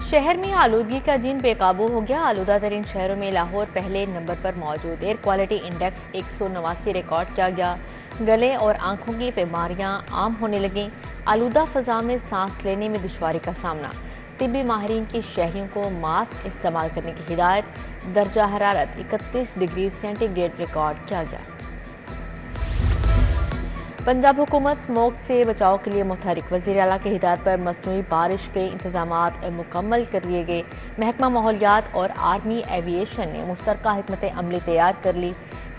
शहर में आलूदगी का जिन बेकाबू हो गया। आलूदा तरीन शहरों में लाहौर पहले नंबर पर मौजूद। एयर क्वालिटी इंडेक्स 189 रिकॉर्ड किया गया। गले और आंखों की बीमारियां आम होने लगीं। आलूदा फजा में सांस लेने में दुश्वारी का सामना। तिब्बी माहिरीन की शहरियों को मास्क इस्तेमाल करने की हिदायत। दर्जा हरारत 31 डिग्री सेंटीग्रेड रिकॉर्ड किया गया। पंजाब हुकूमत स्मोक से बचाव के लिए मुतहरिक। वज़ीर आला की हिदायत पर मसनूई बारिश के इंतजामात मुकम्मल कर लिए गए। महकमा माहौलियात और आर्मी एविएशन ने मुश्तरका हिकमत अमली तैयार कर ली।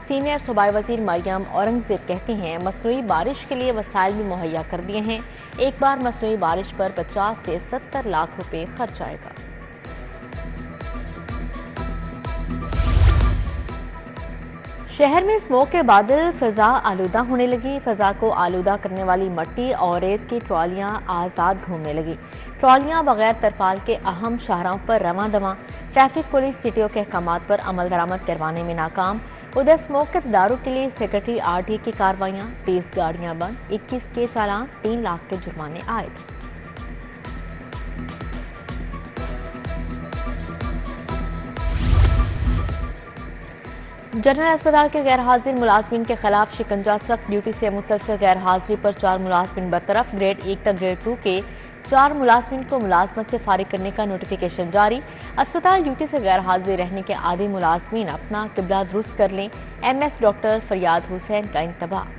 सीनियर सूबाई वज़ीर मरियम औरंगज़ेब कहती हैं मसनूई बारिश के लिए वसाइल भी मुहैया कर दिए हैं। एक बार मसनूई बारिश पर 50 से 70 लाख रुपए खर्च आएगा। शहर में स्मोक के बादल, फजा आलूदा होने लगी। फजा को आलूदा करने वाली मट्टी और रेत की ट्रॉलियां आज़ाद घूमने लगी। ट्रॉलियां बगैर तरपाल के अहम शाहराहों पर रवां दवां। ट्रैफिक पुलिस सिटियों के अहकामात पर अमल दरामद करवाने में नाकाम। उधर स्मोक के तदारुक के लिए सेक्रेटरी RT की कार्रवाइयां। 30 गाड़ियां बंद, 21 के चालान, 3 लाख के जुर्माने आयद। जनरल अस्पताल के गैर हाजिर मुलाजमीन के खिलाफ शिकंजा सख्त। ड्यूटी से मुसलसल गैर हाजिरी पर 4 मुलाजमीन बरतरफ। ग्रेड 1 तक ग्रेड 2 के 4 मुलाजमीन को मुलाजमत से फारिग करने का नोटिफिकेशन जारी। अस्पताल ड्यूटी से गैर हाजिर रहने के आदी मुलाजमीन अपना किबला दुरुस्त कर लें। MS डॉक्टर फरियाद हुसैन का इंतबाह।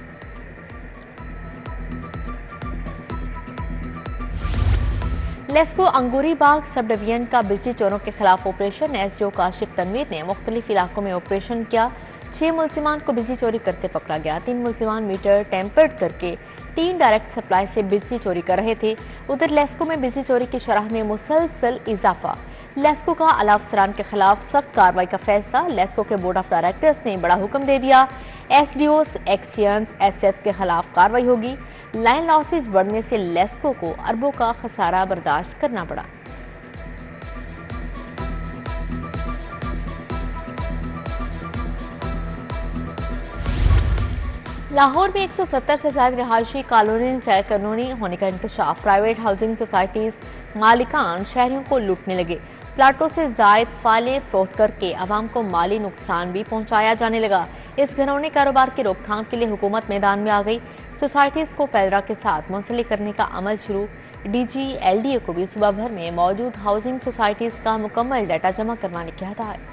लेस्को अंगूरी बाग सब डिवीजन का बिजली चोरों के खिलाफ ऑपरेशन। SDO काशिफ तनवीर ने मुख्तलिफ इलाकों में ऑपरेशन किया। 6 मुलजिमान को बिजली चोरी करते पकड़ा गया। 3 मुलजिमान मीटर टेम्पर्ड करके 3 डायरेक्ट सप्लाई से बिजली चोरी कर रहे थे। उधर लेस्को में बिजली चोरी की शरह में मुसलसल इजाफा। लेस्को का अला अफसरान के खिलाफ सख्त कार्रवाई का फैसला। लेस्को के बोर्ड ऑफ डायरेक्टर्स ने बड़ा हुक्म दे दिया। SDOs, एक्सियंस, SS के खिलाफ कार्रवाई होगी। लाइन लॉसेस बढ़ने से लेस्को को अरबों का खसारा बर्दाश्त करना पड़ा। लाहौर में 170 से ज्यादा रिहायशी कॉलोनी गैर कानूनी होने का इंकशाफ। प्राइवेट हाउसिंग सोसाइटीज मालिकान शहरियों को लूटने लगे। प्लाटों से जायद फाइलें फरोख्त करके अवाम को माली नुकसान भी पहुंचाया जाने लगा। इस घिनौने कारोबार की रोकथाम के लिए हुकूमत मैदान में आ गई। सोसाइटीज को पैदरा के साथ मुंसलिक करने का अमल शुरू। DG LDA को भी सुबह भर में मौजूद हाउसिंग सोसाइटीज का मुकम्मल डाटा जमा करवाने की हिदायत।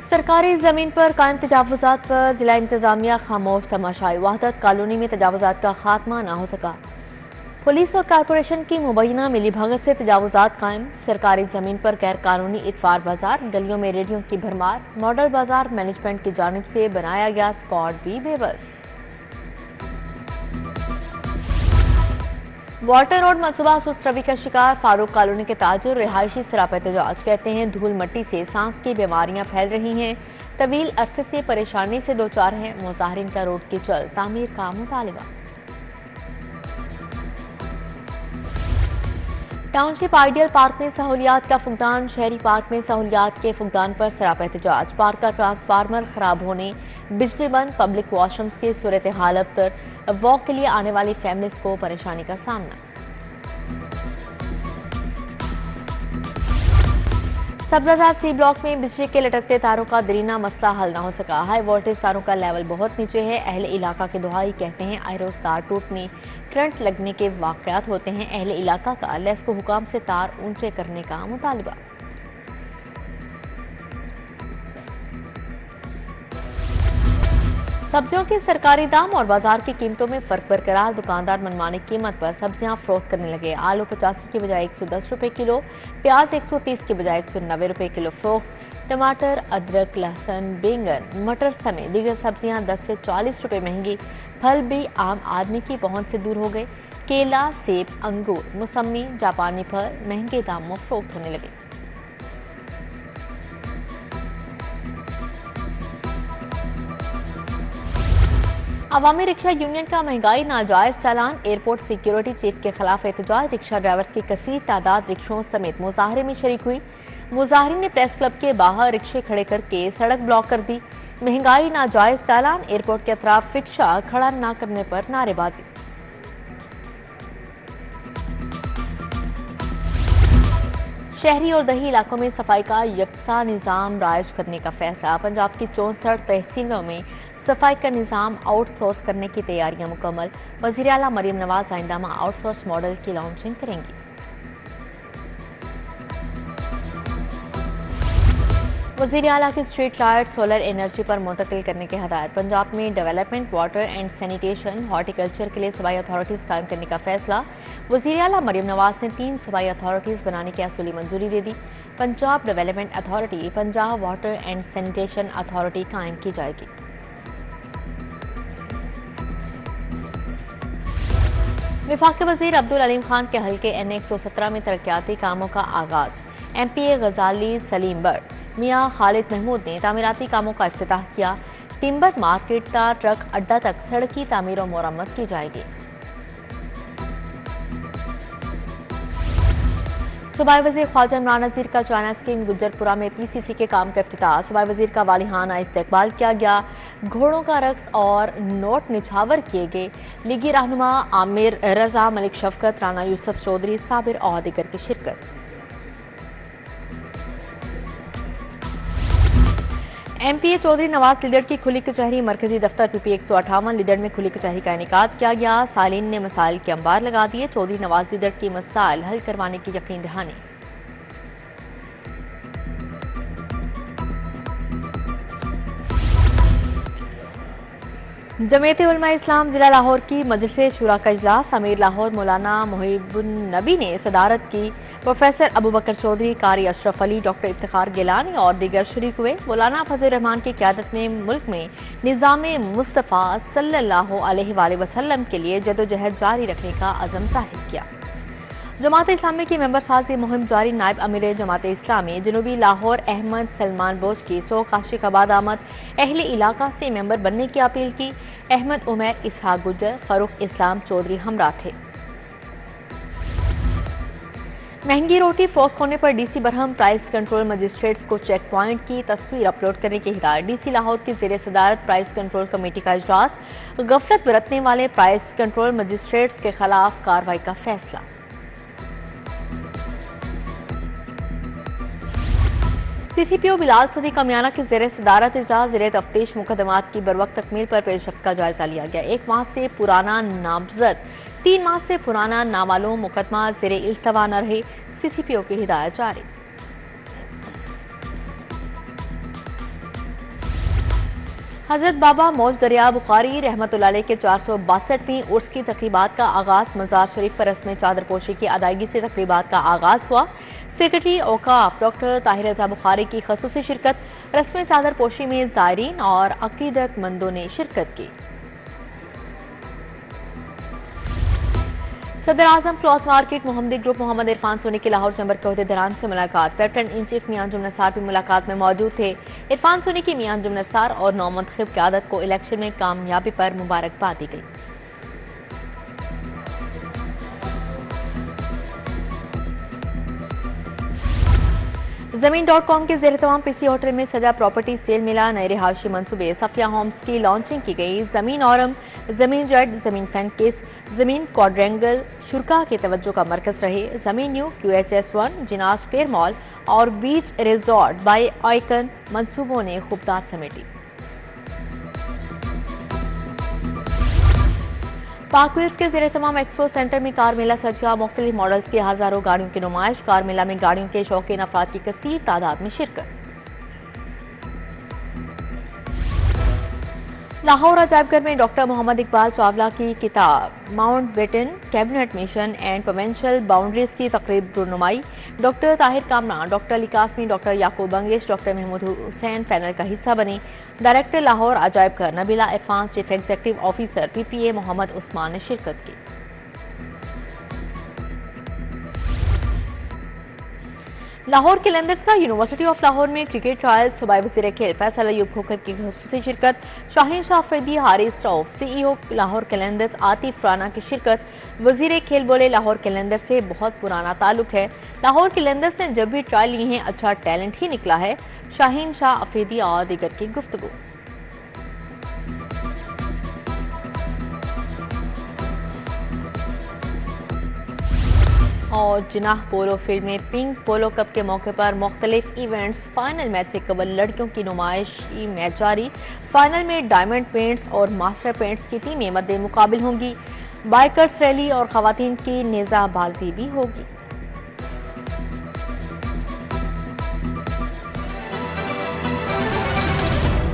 सरकारी जमीन पर कायम तजावुजात पर जिला इंतजामिया खामोश तमाशाई। वहदत कॉलोनी में तजावुजात का खात्मा ना हो सका। पुलिस और कारपोरेशन की मुबैना मिली भगत से तजावुजात कायम। सरकारी जमीन पर गैर कानूनी इतवार बाजार, गलियों में रेडियो की भरमार। मॉडल बाजार मैनेजमेंट की जानिब से बनाया गया स्क्वाड भी बेबस। वाटर रोड मनसूबा सुस्त रवि का शिकार। फारूक कॉलोनी के ताजर रिहायशी सराप एहतजाज। कहते हैं धूल मट्टी से सांस की बीमारियां फैल रही हैं। तवील अरसे से परेशानी से दो चार हैं। मुजाहिरीन का रोड की जल्द तामीर का मुतालिबा। टाउनशिप आइडियल पार्क में सहूलियात का फुकदान। शहरी पार्क में सहूलियात के फुकदान पर सराप एहतजाज। पार्क का ट्रांसफार्मर खराब होने, बिजली बंद, पब्लिक वॉशरूम्स की सूरत हाल अबतर। वॉक के लिए आने वाली फैमिलीज को परेशानी का सामना। सब्जाजार C ब्लॉक में बिजली के लटकते तारों का दरीना मसला हल ना हो सका। हाई वोल्टेज तारों का लेवल बहुत नीचे है। अहले इलाका के दुहाई कहते हैं आयरोस तार टूटने, करंट लगने के वाकयात होते हैं। अहले इलाका का लेस्को हुकाम से तार ऊंचे करने का मुतालबा। सब्जियों के सरकारी दाम और बाजार की कीमतों में फर्क बरकरार। दुकानदार मनमानी कीमत पर सब्जियां फरोख्त करने लगे। आलू 85 की बजाय 110 रुपए किलो, प्याज 130 की बजाय 190 रुपए किलो फरोख्त। टमाटर, अदरक, लहसुन, बैंगन, मटर समेत दीगर सब्जियां 10 से 40 रुपए महंगी। फल भी आम आदमी की पहुंच से दूर हो गए। केला, सेब, अंगूर, मौसमी, जापानी फल महंगे दामों फरोख्त होने लगे। अवामी रिक्शा यूनियन का महंगाई नाजायज चालान। एयरपोर्ट सिक्योरिटी चीफ के खिलाफ एहतजाज। रिक्शा ड्राइवर्स की कसीर तादाद रिक्शों समेत मुजाहरे में शरीक हुई। मुजाहरीन ने प्रेस क्लब के बाहर रिक्शे खड़े करके सड़क ब्लॉक कर दी। महंगाई नाजायज चालान, एयरपोर्ट के अतराफ रिक्शा खड़ा न करने पर नारेबाजी। शहरी और दही इलाकों में सफाई का यकसा निज़ाम राइज करने का फैसला। पंजाब की 64 तहसीलों में सफाई का निज़ाम आउटसोर्स करने की तैयारियां मुकम्मल। वज़ीर आला मरीम नवाज आइंदा में आउटसोर्स मॉडल की लॉन्चिंग करेंगी। वज़ीर आला की स्ट्रीट लाइट सोलर एनर्जी पर मुंतकिल करने की हदायत। पंजाब में development, water and sanitation, horticulture के लिए सूबाई अथॉरिटीज़ कायम करने का फैसला। वज़ीर आला मरीम नवाज ने 3 सूबाई अथॉरिटीज़ बनाने की असूली मंजूरी दे दी। Punjab development authority, Punjab water and sanitation authority कायम की जाएगी। वफाकी वज़ीर अब्दुल अलीम खान के हल्के N117 में तरक्याती कामों का आगाज। MPA गजाली सलीम बट मियाँ खालिद महमूद ने तामीराती कामों का इफ्तिताह किया। टिम्बर मार्केट ता ट्रक अड्डा तक सड़की तामीर और मरम्मत की जाएगी। सूबाई वज़ीर ख्वाजा इमरान नज़ीर का चाइना स्कीम गुज्जरपुरा में PCC के काम का इफ्तिताह। सूबाई वज़ीर का वालिहाना इस्तकबाल किया गया। घोड़ों का रक्स और नोट निछावर किए गए। लीगी रहनुमा आमिर रजा, मलिक शफकत, राना यूसुफ चौधरी, साबिर और दीगर की शिरकत। MPA चौधरी नवाज लीदड़ की खुली कचहरी, मरकजी दफ्तर PP 158 लीदड़ में खुली कचहरी का इनेकाद किया गया। सालीन ने मसाइल के अंबार लगा दिए। चौधरी नवाज लीदड़ की मसाइल हल करवाने की यकीन दहानी। जमीयत उलमा इस्लाम जिला लाहौर की मजलिस शुरा का इजलास। अमीर लाहौर मौलाना मुहिबुन नबी ने सदारत की। प्रोफेसर अबू बकर चौधरी, कारी अशरफ अली, डॉक्टर इफ्तिखार गिलानी और दीगर शरीक हुए। मौलाना फजल रहमान की क़यादत में मुल्क में निज़ाम मुस्तफ़ा सल्लल्लाहु अलैहि वसल्लम के लिए जदोजहद जारी रखने का अज़म ज़ाहिर किया। जमात इस्लामी की मेंबर साजी मुहिम जारी। नायब अमीर जमात इस्लामी जनूबी लाहौर अहमद सलमान बोझ की चौक आशिक आबाद आमद। अहले इलाका से मेंबर बनने की अपील की। अहमद उमर, इसहाक गुज्जर, फरूख इस्लाम चौधरी हमरा थे। महंगी रोटी फरोख्त होने पर DC Barham price control magistrates को चेक पॉइंट की तस्वीर अपलोड करने की हिदायत। DC लाहौर की ज़ेर सदारत प्राइस कंट्रोल कमेटी का इजलास। गफलत बरतने वाले प्राइस कंट्रोल मजिस्ट्रेट्स के खिलाफ कार्रवाई का फैसला। CCPO बिलाल सदी कमियाना की ज़ेर सदारत इजलास। ज़ेर तफ्तीश मुकदमात की बरवक्त तकमील पर पेशरफ्त का जायजा लिया गया। 1 माह से पुराना नामजद, 3 माह से पुराना नामालूम मुकदमा ज़ेर इल्तवा न रहे। CCPO की हिदायत जारी। हजरत बाबा मौज दरिया बुखारी रहमतुल्लाह अलैह के 462वीं उर्स की तकरीबात का आगाज। मजार शरीफ पर रस्म चादर पोशी की अदायगी से तकरीबात का आगाज हुआ। सेक्रेटरी औकाफ डॉक्टर ताहिर रजा बुखारी की खसूसी शिरकत। रस्म चादर पोशी में ज़ायरीन और अकीदतमंदों ने शिरकत की। सदर आजम क्लॉथ मार्केट मोहम्मदी ग्रुप मोहम्मद इरफान सोनी के लाहौर चैम्बर के अहदेदारान से मुलाकात। पैटर्न इन चीफ मियां अंजुम नसार भी मुलाकात में मौजूद थे। इरफान सोनी की मियां अंजुम नसार और नौमुंतखब क़यादत को इलेक्शन में कामयाबी पर मुबारकबाद दी गई। ज़मीन.com के ज़ेर-ए-तमाम PC होटल में सजा प्रॉपर्टी सेल मिला। नए रिहायशी मंसूबे सफिया होम्स की लॉन्चिंग की गई। ज़मीन औरम, ज़मीन जेड, ज़मीन फैंकिस, ज़मीन क्वाड्रेंगल शुरका के तवज्जो का मरकज रहे। ज़मीन new, QHS1, Jinas square mall और बीच रिजॉर्ट बाय आइकन मंसूबों ने खूबदाद समेटी। पाक व्हील्स के ज़ेर-ए-तमाम एक्सपो सेंटर में कार मेला सजा। मुख्तलिफ मॉडल्स की हज़ारों गाड़ियों की नुमाइश। कार मेला में गाड़ियों के शौकीन अफराद की कसीर तादाद में शिरकत। लाहौर अजायबघर में डॉक्टर मोहम्मद इकबाल चावला की किताब Mountbatten cabinet mission and provincial boundaries की तकरीब रुनुमाई। Doctor Tahir Kamran, doctor Ali Qasmi, doctor Yaqub Bangash, doctor Mahmood Hussain panel का हिस्सा बने। डायरेक्टर लाहौर अजायबघर Nabeela Irfan, chief executive officer PPA Muhammad Usman ने शिरकत की। लाहौर कैलेंडर्स का यूनिवर्सिटी ऑफ लाहौर में क्रिकेट ट्रायल। सूबाई वज़ीर खेल फैसल अयूब खोखर की ख़ुसूसी शिरकत। शाहीन शाह अफरीदी, हारिस रऊफ, CEO लाहौर कैलेंडर्स आतिफ राना की शिरकत। वज़ीर खेल बोले, लाहौर कैलेंडर से बहुत पुराना ताल्लुक है। लाहौर कैलेंडर्स ने जब भी ट्रायल लिए हैं अच्छा टैलेंट ही निकला है। शाहीन शाह अफरीदी और दीगर की गुफ्तगू। और जिनाह पोलो फील्ड में पिंक पोलो कप के मौके पर मुख्तलिफ इवेंट्स। फाइनल मैच से कबल लड़कियों की नुमाइशी मैच जारी। फाइनल में डायमंड पेंट्स और मास्टर पेंट्स की टीमें मद्दे मुकाबिल होंगी। बाइकर्स रैली और खवातीन की नेज़ाबाजी भी होगी।